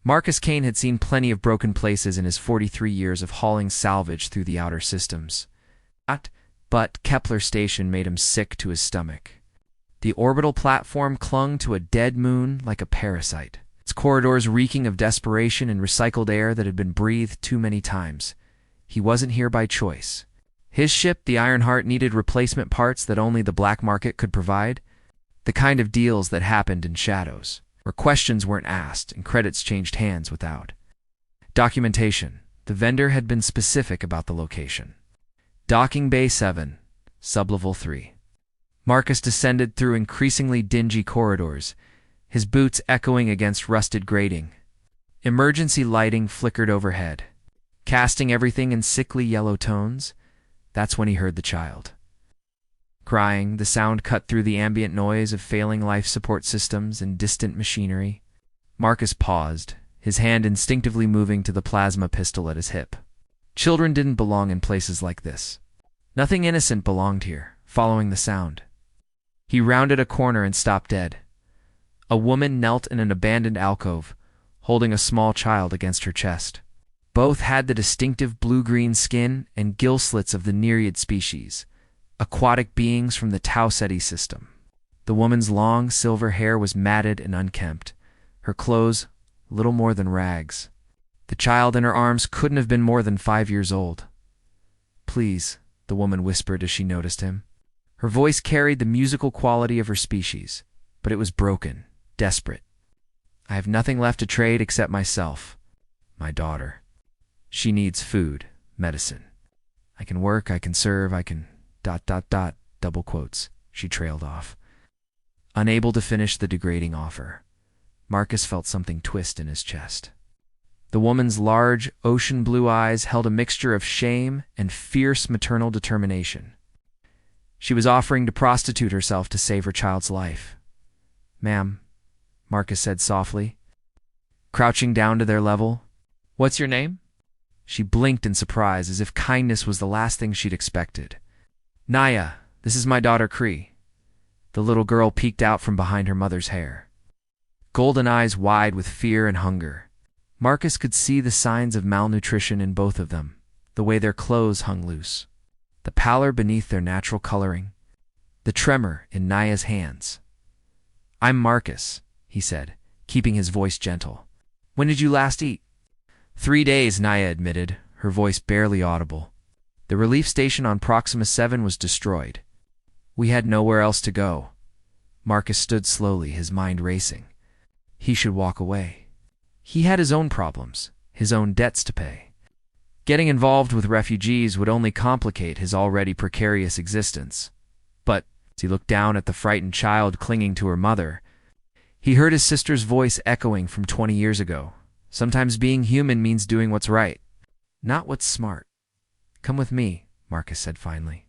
Marcus Kane had seen plenty of broken places in his 43 years of hauling salvage through the outer systems. But Kepler Station made him sick to his stomach. The orbital platform clung to a dead moon like a parasite, its corridors reeking of desperation and recycled air that had been breathed too many times. He wasn't here by choice. His ship, the Ironheart, needed replacement parts that only the black market could provide, the kind of deals that happened in shadows, where questions weren't asked and credits changed hands without documentation. The vendor had been specific about the location. Docking Bay 7, Sublevel 3. Marcus descended through increasingly dingy corridors, his boots echoing against rusted grating. Emergency lighting flickered overhead, casting everything in sickly yellow tones. That's when he heard the child crying. The sound cut through the ambient noise of failing life support systems and distant machinery. Marcus paused, his hand instinctively moving to the plasma pistol at his hip. Children didn't belong in places like this. Nothing innocent belonged here. Following the sound, he rounded a corner and stopped dead. A woman knelt in an abandoned alcove, holding a small child against her chest. Both had the distinctive blue-green skin and gill slits of the Nereid species, aquatic beings from the Tau Ceti system. The woman's long, silver hair was matted and unkempt, her clothes little more than rags. The child in her arms couldn't have been more than 5 years old. "Please," the woman whispered as she noticed him. Her voice carried the musical quality of her species, but it was broken, desperate. "I have nothing left to trade except myself. My daughter. She needs food, medicine. I can work, I can serve, I can... ... double quotes." She trailed off. Unable to finish the degrading offer, Marcus felt something twist in his chest. The woman's large, ocean blue eyes held a mixture of shame and fierce maternal determination. She was offering to prostitute herself to save her child's life. "Ma'am," Marcus said softly, crouching down to their level. "What's your name?" She blinked in surprise, as if kindness was the last thing she'd expected. "Naya, this is my daughter Cree." The little girl peeked out from behind her mother's hair, golden eyes wide with fear and hunger. Marcus could see the signs of malnutrition in both of them, the way their clothes hung loose, the pallor beneath their natural coloring, the tremor in Naya's hands. "I'm Marcus," he said, keeping his voice gentle. "When did you last eat?" 3 days, Naya admitted, her voice barely audible. "The relief station on Proxima 7 was destroyed. We had nowhere else to go." Marcus stood slowly, his mind racing. He should walk away. He had his own problems, his own debts to pay. Getting involved with refugees would only complicate his already precarious existence. But as he looked down at the frightened child clinging to her mother, he heard his sister's voice echoing from 20 years ago. "Sometimes being human means doing what's right, not what's smart." "Come with me," Marcus said finally.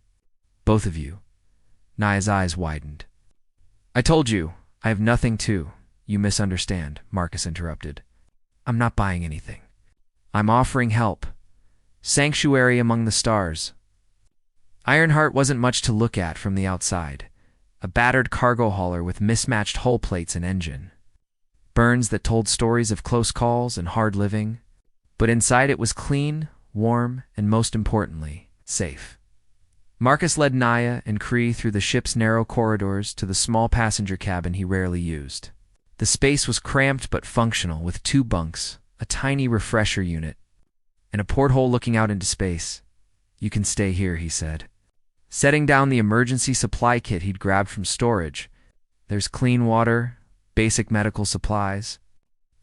"Both of you." Naya's eyes widened. "I told you, I have nothing to..." "You misunderstand," Marcus interrupted. "I'm not buying anything. I'm offering help. Sanctuary among the stars." Ironheart wasn't much to look at from the outside. A battered cargo hauler with mismatched hull plates and engine. Burns that told stories of close calls and hard living. But inside it was clean, warm, and most importantly, safe. Marcus led Naya and Cree through the ship's narrow corridors to the small passenger cabin he rarely used. The space was cramped but functional, with 2 bunks, a tiny refresher unit, and a porthole looking out into space. "You can stay here," he said, setting down the emergency supply kit he'd grabbed from storage. "There's clean water, basic medical supplies,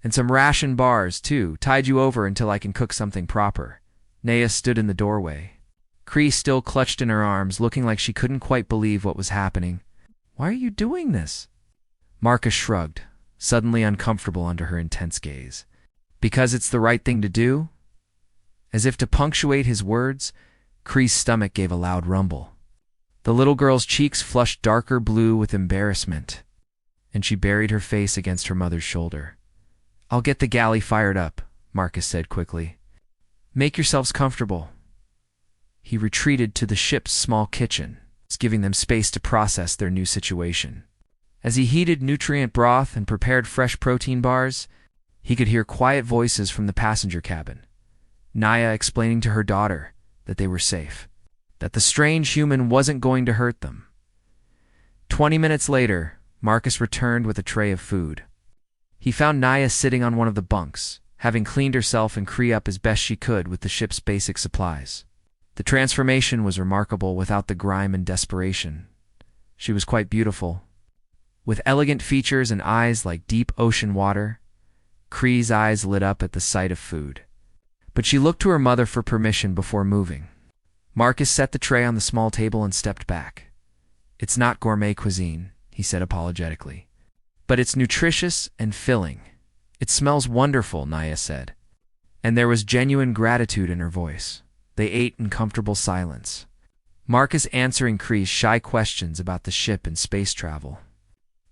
and some ration bars, too. Tide you over until I can cook something proper." Naya stood in the doorway. Cree still clutched in her arms, looking like she couldn't quite believe what was happening. "Why are you doing this?" Marcus shrugged, suddenly uncomfortable under her intense gaze. "Because it's the right thing to do?" As if to punctuate his words, Cree's stomach gave a loud rumble. The little girl's cheeks flushed darker blue with embarrassment, and she buried her face against her mother's shoulder. "I'll get the galley fired up," Marcus said quickly. "Make yourselves comfortable." He retreated to the ship's small kitchen, giving them space to process their new situation. As he heated nutrient broth and prepared fresh protein bars, He could hear quiet voices from the passenger cabin. Naya explaining to her daughter that they were safe, that the strange human wasn't going to hurt them. 20 minutes later, Marcus returned with a tray of food. He found Naya sitting on one of the bunks, having cleaned herself and Cree up as best she could with the ship's basic supplies. The transformation was remarkable without the grime and desperation. She was quite beautiful, with elegant features and eyes like deep ocean water. Cree's eyes lit up at the sight of food, but she looked to her mother for permission before moving. Marcus set the tray on the small table and stepped back. "It's not gourmet cuisine," he said apologetically, "but it's nutritious and filling. It smells wonderful," Naya said, and there was genuine gratitude in her voice. They ate in comfortable silence, Marcus answering Cree's shy questions about the ship and space travel.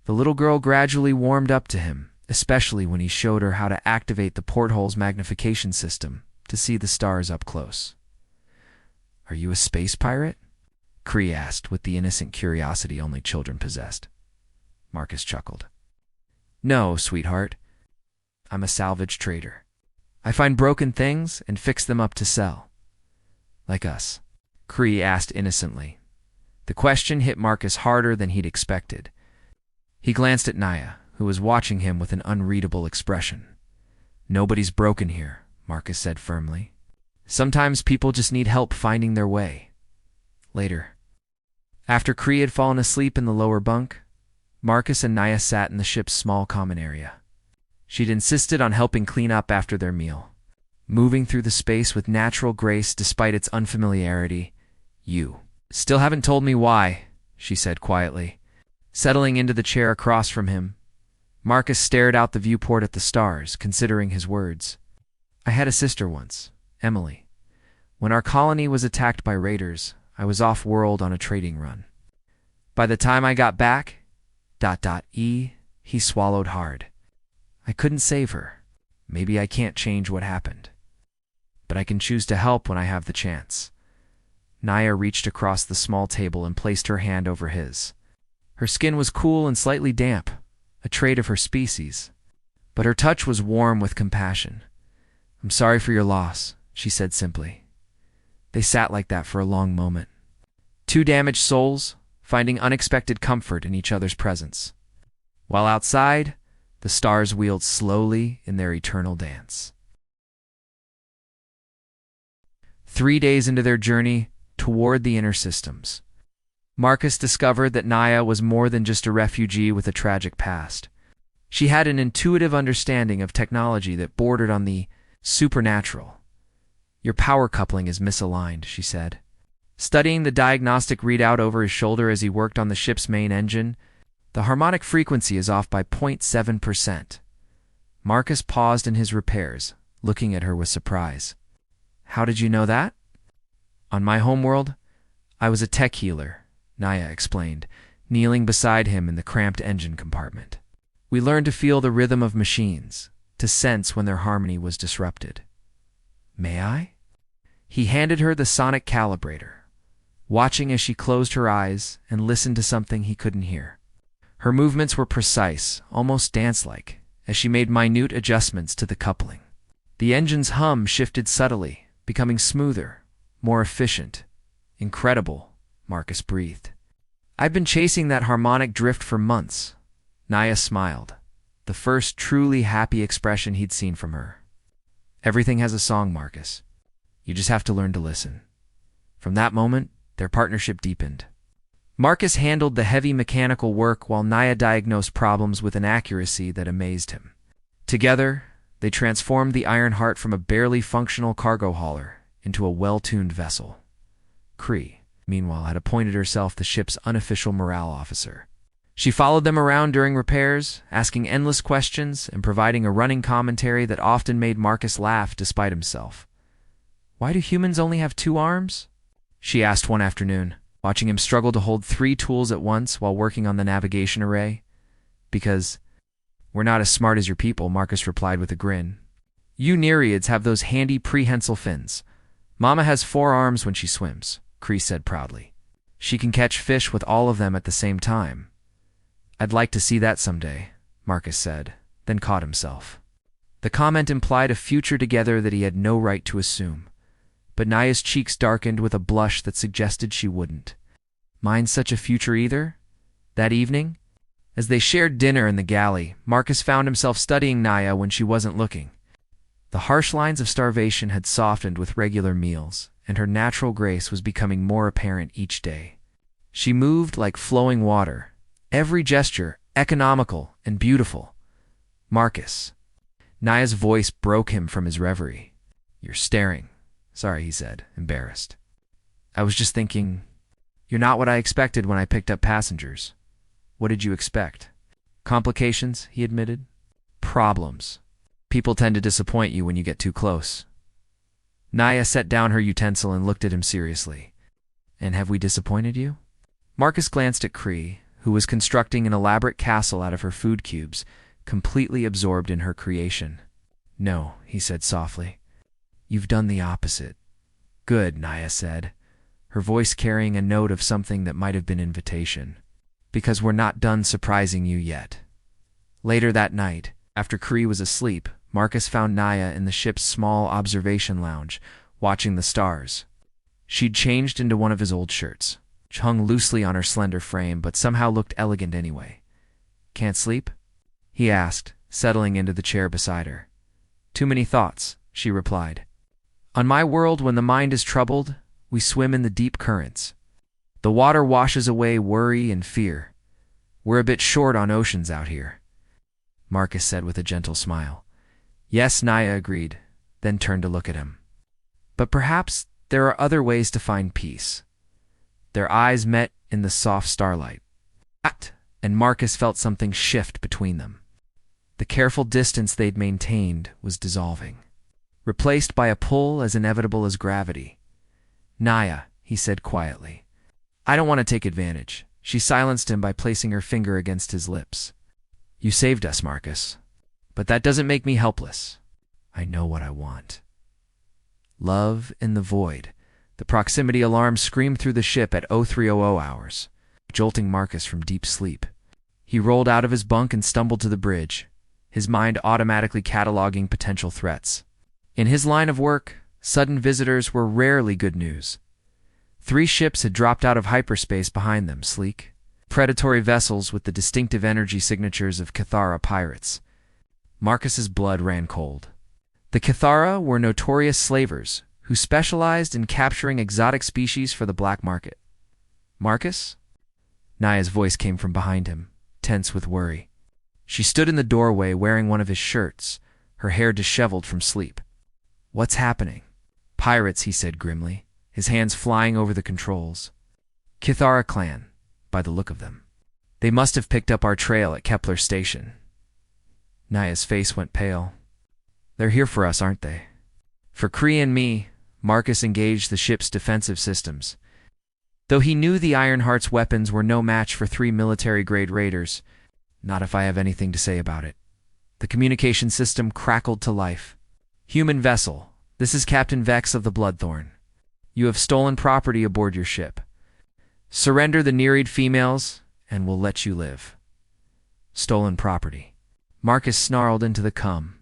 The little girl gradually warmed up to him, especially when he showed her how to activate the porthole's magnification system to see the stars up close. "Are you a space pirate?" Cree asked with the innocent curiosity only children possessed. Marcus chuckled. "No, sweetheart. I'm a salvage trader. I find broken things and fix them up to sell. Like us?" Cree asked innocently. The question hit Marcus harder than he'd expected. He glanced at Naya, who was watching him with an unreadable expression. "Nobody's broken here," Marcus said firmly. "Sometimes people just need help finding their way." Later, after Cree had fallen asleep in the lower bunk, Marcus and Naya sat in the ship's small common area. She'd insisted on helping clean up after their meal, moving through the space with natural grace despite its unfamiliarity. "You still haven't told me why," she said quietly, settling into the chair across from him. Marcus stared out the viewport at the stars, considering his words. "I had a sister once, Emily. When our colony was attacked by raiders, I was off-world on a trading run. By the time I got back, ... he swallowed hard. I couldn't save her. Maybe I can't change what happened. But I can choose to help when I have the chance." Naya reached across the small table and placed her hand over his. Her skin was cool and slightly damp, a trait of her species, but her touch was warm with compassion. "I'm sorry for your loss," she said simply. They sat like that for a long moment. Two damaged souls, finding unexpected comfort in each other's presence. While outside, the stars wheeled slowly in their eternal dance. 3 days into their journey toward the inner systems, Marcus discovered that Naya was more than just a refugee with a tragic past. She had an intuitive understanding of technology that bordered on the supernatural. "Your power coupling is misaligned," she said. Studying the diagnostic readout over his shoulder as he worked on the ship's main engine, the harmonic frequency is off by 0.7%. Marcus paused in his repairs, looking at her with surprise. "How did you know that?" "On my homeworld, I was a tech healer," Naya explained, kneeling beside him in the cramped engine compartment. "We learned to feel the rhythm of machines, to sense when their harmony was disrupted." "May I?" He handed her the sonic calibrator, watching as she closed her eyes and listened to something he couldn't hear. Her movements were precise, almost dance-like, as she made minute adjustments to the coupling. The engine's hum shifted subtly, becoming smoother, more efficient. "Incredible," Marcus breathed. "I've been chasing that harmonic drift for months." Naya smiled, the first truly happy expression he'd seen from her. "Everything has a song, Marcus. You just have to learn to listen." From that moment, their partnership deepened. Marcus handled the heavy mechanical work while Naya diagnosed problems with an accuracy that amazed him. Together, they transformed the Iron Heart from a barely functional cargo hauler into a well-tuned vessel. Cree, meanwhile, had appointed herself the ship's unofficial morale officer. She followed them around during repairs, asking endless questions and providing a running commentary that often made Marcus laugh despite himself. "Why do humans only have 2 arms?" she asked one afternoon, watching him struggle to hold 3 tools at once while working on the navigation array. "Because we're not as smart as your people," Marcus replied with a grin. "You Nereids have those handy prehensile fins. Mama has 4 arms when she swims," Cree said proudly. "She can catch fish with all of them at the same time." "I'd like to see that someday," Marcus said, then caught himself. The comment implied a future together that he had no right to assume. But Naya's cheeks darkened with a blush that suggested she wouldn't mind such a future either. That evening, as they shared dinner in the galley, Marcus found himself studying Naya when she wasn't looking. The harsh lines of starvation had softened with regular meals, and her natural grace was becoming more apparent each day. She moved like flowing water, every gesture economical and beautiful. Marcus. Naya's voice broke him from his reverie. "You're staring." "Sorry," he said, embarrassed. "I was just thinking, you're not what I expected when I picked up passengers." "What did you expect?" "Complications," he admitted. "Problems. People tend to disappoint you when you get too close." Naya set down her utensil and looked at him seriously. "And have we disappointed you?" Marcus glanced at Cree, who was constructing an elaborate castle out of her food cubes, completely absorbed in her creation. "No," he said softly. "You've done the opposite." "Good," Naya said, her voice carrying a note of something that might have been invitation. "Because we're not done surprising you yet." Later that night, after Cree was asleep, Marcus found Naya in the ship's small observation lounge, watching the stars. She'd changed into one of his old shirts, which hung loosely on her slender frame but somehow looked elegant anyway. "Can't sleep?" he asked, settling into the chair beside her. "Too many thoughts," she replied. "On my world, when the mind is troubled, we swim in the deep currents. The water washes away worry and fear. We're a bit short on oceans out here," Marcus said with a gentle smile. "Yes," Naya agreed, then turned to look at him. "But perhaps there are other ways to find peace." Their eyes met in the soft starlight. And Marcus felt something shift between them. The careful distance they'd maintained was dissolving, replaced by a pull as inevitable as gravity. "Naya," he said quietly, "I don't want to take advantage." She silenced him by placing her finger against his lips. "You saved us, Marcus. But that doesn't make me helpless. I know what I want." Love in the void. The proximity alarm screamed through the ship at 0300 hours, jolting Marcus from deep sleep. He rolled out of his bunk and stumbled to the bridge, his mind automatically cataloging potential threats. In his line of work, sudden visitors were rarely good news. 3 ships had dropped out of hyperspace behind them, sleek, predatory vessels with the distinctive energy signatures of Cathara pirates. Marcus's blood ran cold. The Cathara were notorious slavers who specialized in capturing exotic species for the black market. "Marcus?" Naya's voice came from behind him, tense with worry. She stood in the doorway wearing one of his shirts, her hair disheveled from sleep. "What's happening?" "Pirates," he said grimly, his hands flying over the controls. "Cathara clan, by the look of them. They must have picked up our trail at Kepler Station." Naya's face went pale. "They're here for us, aren't they?" For Cree and me, Marcus engaged the ship's defensive systems. Though he knew the Ironheart's weapons were no match for 3 military-grade raiders, not if I have anything to say about it. The communication system crackled to life. "Human vessel, this is Captain Vex of the Bloodthorn. You have stolen property aboard your ship. Surrender the Nereid females, and we'll let you live." Stolen property. Marcus snarled into the cum.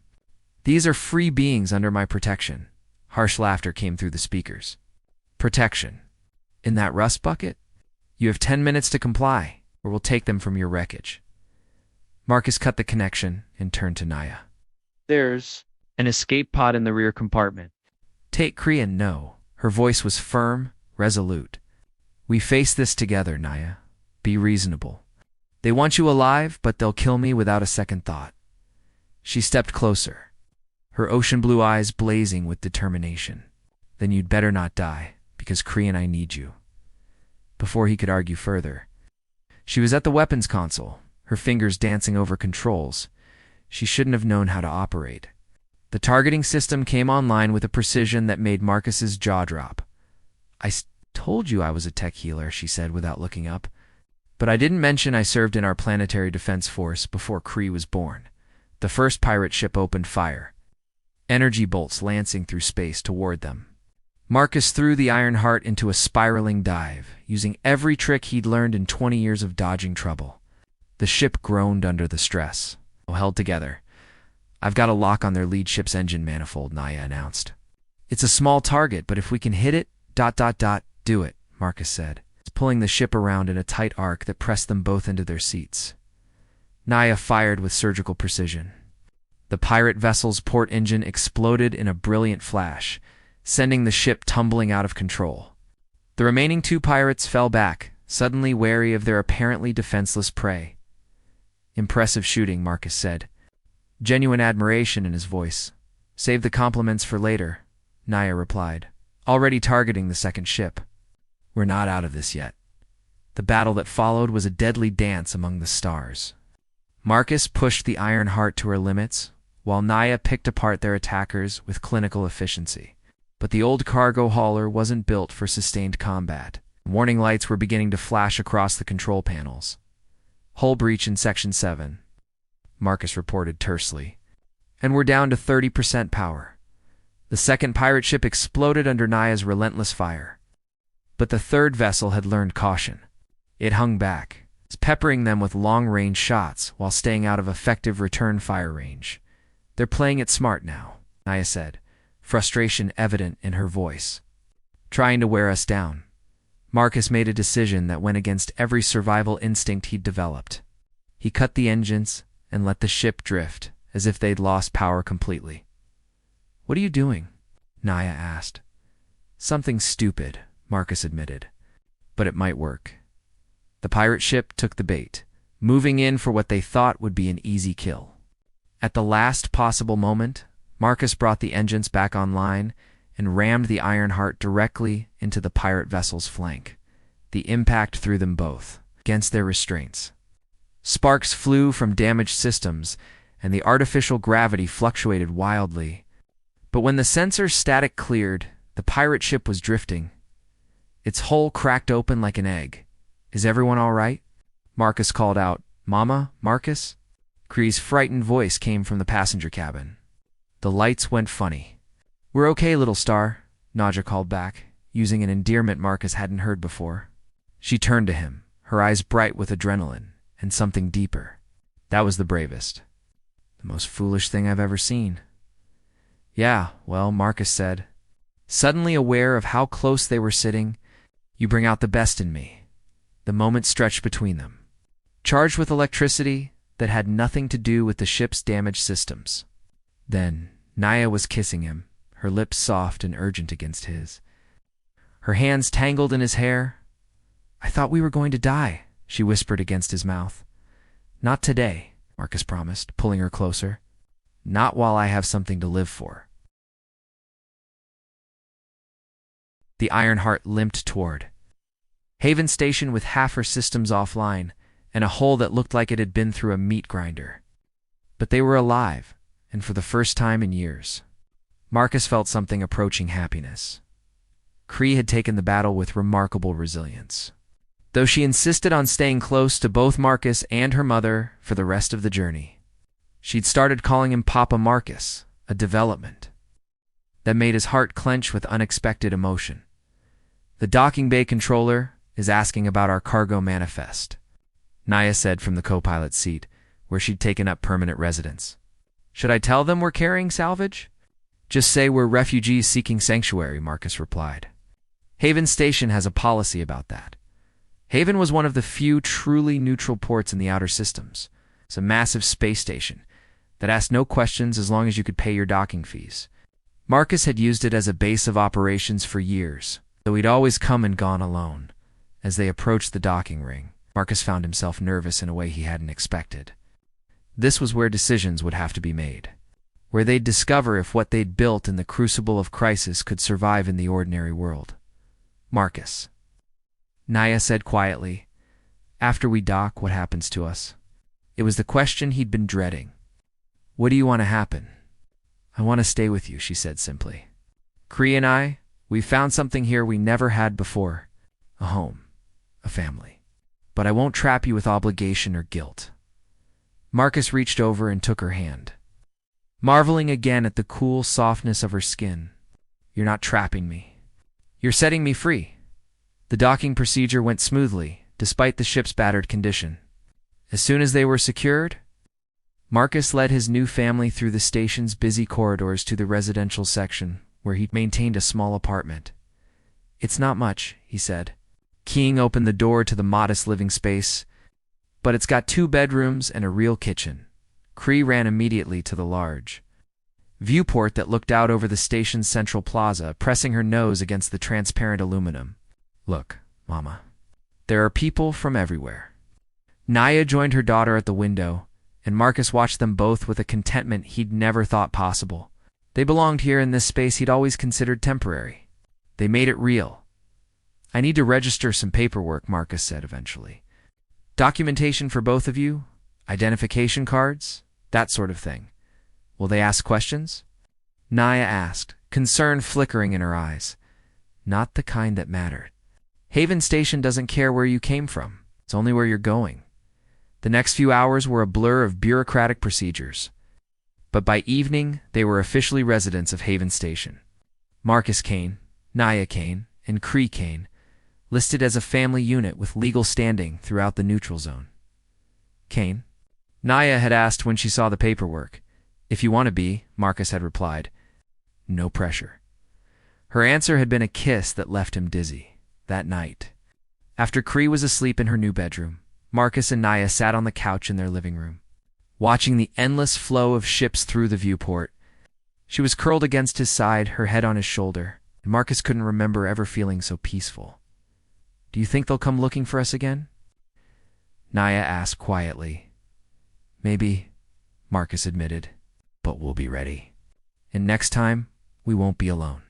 "These are free beings under my protection." Harsh laughter came through the speakers. "Protection? In that rust bucket? You have 10 minutes to comply, or we'll take them from your wreckage." Marcus cut the connection and turned to Naya. "There's an escape pod in the rear compartment. Take Cree and no." Her voice was firm, resolute. "We face this together, Naya. Be reasonable. They want you alive, but they'll kill me without a second thought." She stepped closer, her ocean blue eyes blazing with determination. "Then you'd better not die, because Cree and I need you." Before he could argue further, she was at the weapons console, her fingers dancing over controls she shouldn't have known how to operate. The targeting system came online with a precision that made Marcus's jaw drop. "I told you I was a tech healer," she said without looking up. "But I didn't mention I served in our planetary defense force before Cree was born." The first pirate ship opened fire, energy bolts lancing through space toward them. Marcus threw the Ironheart into a spiraling dive, using every trick he'd learned in 20 years of dodging trouble. The ship groaned under the stress, held together, I've got a lock on their lead ship's engine manifold, Naya announced. It's a small target, but if we can hit it, do it, Marcus said, pulling the ship around in a tight arc that pressed them both into their seats. Naya fired with surgical precision. The pirate vessel's port engine exploded in a brilliant flash, sending the ship tumbling out of control. The remaining two pirates fell back, suddenly wary of their apparently defenseless prey. Impressive shooting, Marcus said, genuine admiration in his voice. Save the compliments for later, Naya replied, already targeting the second ship. We're not out of this yet. The battle that followed was a deadly dance among the stars. Marcus pushed the Iron Heart to her limits, while Naya picked apart their attackers with clinical efficiency. But the old cargo hauler wasn't built for sustained combat. Warning lights were beginning to flash across the control panels. Hull breach in Section 7, Marcus reported tersely. And we're down to 30% power. The second pirate ship exploded under Naya's relentless fire. But the third vessel had learned caution. It hung back, peppering them with long-range shots while staying out of effective return fire range. They're playing it smart now, Naya said, frustration evident in her voice. Trying to wear us down. Marcus made a decision that went against every survival instinct he'd developed. He cut the engines and let the ship drift, as if they'd lost power completely. What are you doing? Naya asked. Something stupid, Marcus admitted. But it might work. The pirate ship took the bait, moving in for what they thought would be an easy kill. At the last possible moment, Marcus brought the engines back online and rammed the Iron Heart directly into the pirate vessel's flank. The impact threw them both against their restraints. Sparks flew from damaged systems, and the artificial gravity fluctuated wildly. But when the sensor static cleared, the pirate ship was drifting. Its hull cracked open like an egg. Is everyone all right? Marcus called out. Mama, Marcus? Kree's frightened voice came from the passenger cabin. The lights went funny. We're okay, little star, Nadja called back, using an endearment Marcus hadn't heard before. She turned to him, her eyes bright with adrenaline and something deeper. That was the bravest. The most foolish thing I've ever seen. Yeah, well, Marcus said, suddenly aware of how close they were sitting. You bring out the best in me. The moment stretched between them, charged with electricity that had nothing to do with the ship's damaged systems. Then Naya was kissing him, her lips soft and urgent against his. Her hands tangled in his hair. I thought we were going to die, she whispered against his mouth. Not today, Marcus promised, pulling her closer. Not while I have something to live for. The Iron Heart limped toward Haven Station with half her systems offline and a hull that looked like it had been through a meat grinder. But they were alive, and for the first time in years. Marcus felt something approaching happiness. Kree had taken the battle with remarkable resilience, though she insisted on staying close to both Marcus and her mother for the rest of the journey. She'd started calling him Papa Marcus, a development that made his heart clench with unexpected emotion. The docking bay controller is asking about our cargo manifest, Naya said from the co-pilot's seat, where she'd taken up permanent residence. Should I tell them we're carrying salvage? Just say we're refugees seeking sanctuary, Marcus replied. Haven Station has a policy about that. Haven was one of the few truly neutral ports in the outer systems. It's a massive space station that asked no questions as long as you could pay your docking fees. Marcus had used it as a base of operations for years, though he'd always come and gone alone. As they approached the docking ring, Marcus found himself nervous in a way he hadn't expected. This was where decisions would have to be made, where they'd discover if what they'd built in the crucible of crisis could survive in the ordinary world. Marcus, Naya said quietly, after we dock, what happens to us? It was the question he'd been dreading. What do you want to happen? I want to stay with you, she said simply. Kree and I, we found something here we never had before. A home, a family. But I won't trap you with obligation or guilt. Marcus reached over and took her hand, marveling again at the cool softness of her skin. You're not trapping me. You're setting me free. The docking procedure went smoothly, despite the ship's battered condition. As soon as they were secured, Marcus led his new family through the station's busy corridors to the residential section, where he maintained a small apartment. "It's not much," he said, keying open the door to the modest living space, "but it's got 2 bedrooms and a real kitchen." Cree ran immediately to the large viewport that looked out over the station's central plaza, pressing her nose against the transparent aluminum. "Look, Mama. There are people from everywhere." Naya joined her daughter at the window, and Marcus watched them both with a contentment he'd never thought possible. They belonged here in this space he'd always considered temporary. They made it real. "I need to register some paperwork," Marcus said eventually. "Documentation for both of you? Identification cards? That sort of thing. Will they ask questions?" Naya asked, concern flickering in her eyes. "Not the kind that mattered. Haven Station doesn't care where you came from. It's only where you're going." The next few hours were a blur of bureaucratic procedures. But by evening, they were officially residents of Haven Station. Marcus Kane, Naya Kane, and Cree Kane, listed as a family unit with legal standing throughout the neutral zone. "Kane?" Naya had asked when she saw the paperwork. "If you want to be," Marcus had replied. "No pressure." Her answer had been a kiss that left him dizzy. That night, after Cree was asleep in her new bedroom, Marcus and Naya sat on the couch in their living room, watching the endless flow of ships through the viewport. She was curled against his side, her head on his shoulder, and Marcus couldn't remember ever feeling so peaceful. "Do you think they'll come looking for us again?" Naya asked quietly. "Maybe," Marcus admitted, "but we'll be ready. And next time, we won't be alone."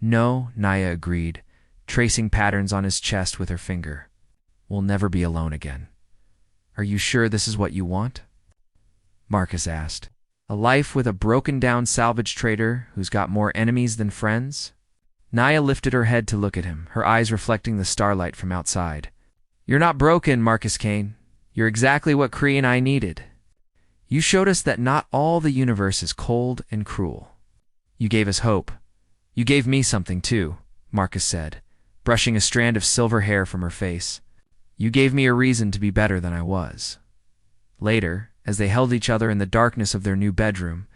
"No," Naya agreed, tracing patterns on his chest with her finger. "We'll never be alone again." "Are you sure this is what you want?" Marcus asked. "A life with a broken-down salvage trader who's got more enemies than friends?" Naya lifted her head to look at him, her eyes reflecting the starlight from outside. "You're not broken, Marcus Kane. You're exactly what Cree and I needed. You showed us that not all the universe is cold and cruel. You gave us hope. You gave me something, too," Marcus said, brushing a strand of silver hair from her face. "You gave me a reason to be better than I was." Later, as they held each other in the darkness of their new bedroom,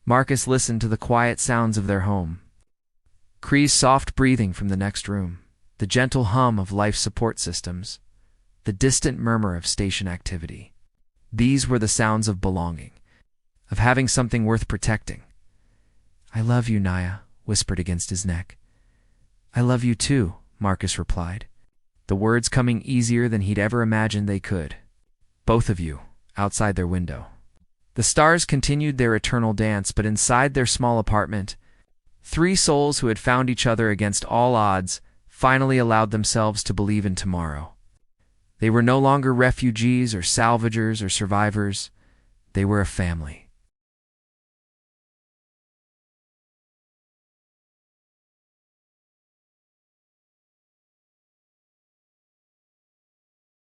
Marcus listened to the quiet sounds of their home. Cree's soft breathing from the next room, the gentle hum of life support systems, the distant murmur of station activity. These were the sounds of belonging, of having something worth protecting. "I love you," Naya whispered against his neck. "I love you too," Marcus replied, the words coming easier than he'd ever imagined they could. "Both of you," outside their window. The stars continued their eternal dance, but inside their small apartment, 3 souls who had found each other against all odds finally allowed themselves to believe in tomorrow. They were no longer refugees or salvagers or survivors. They were a family.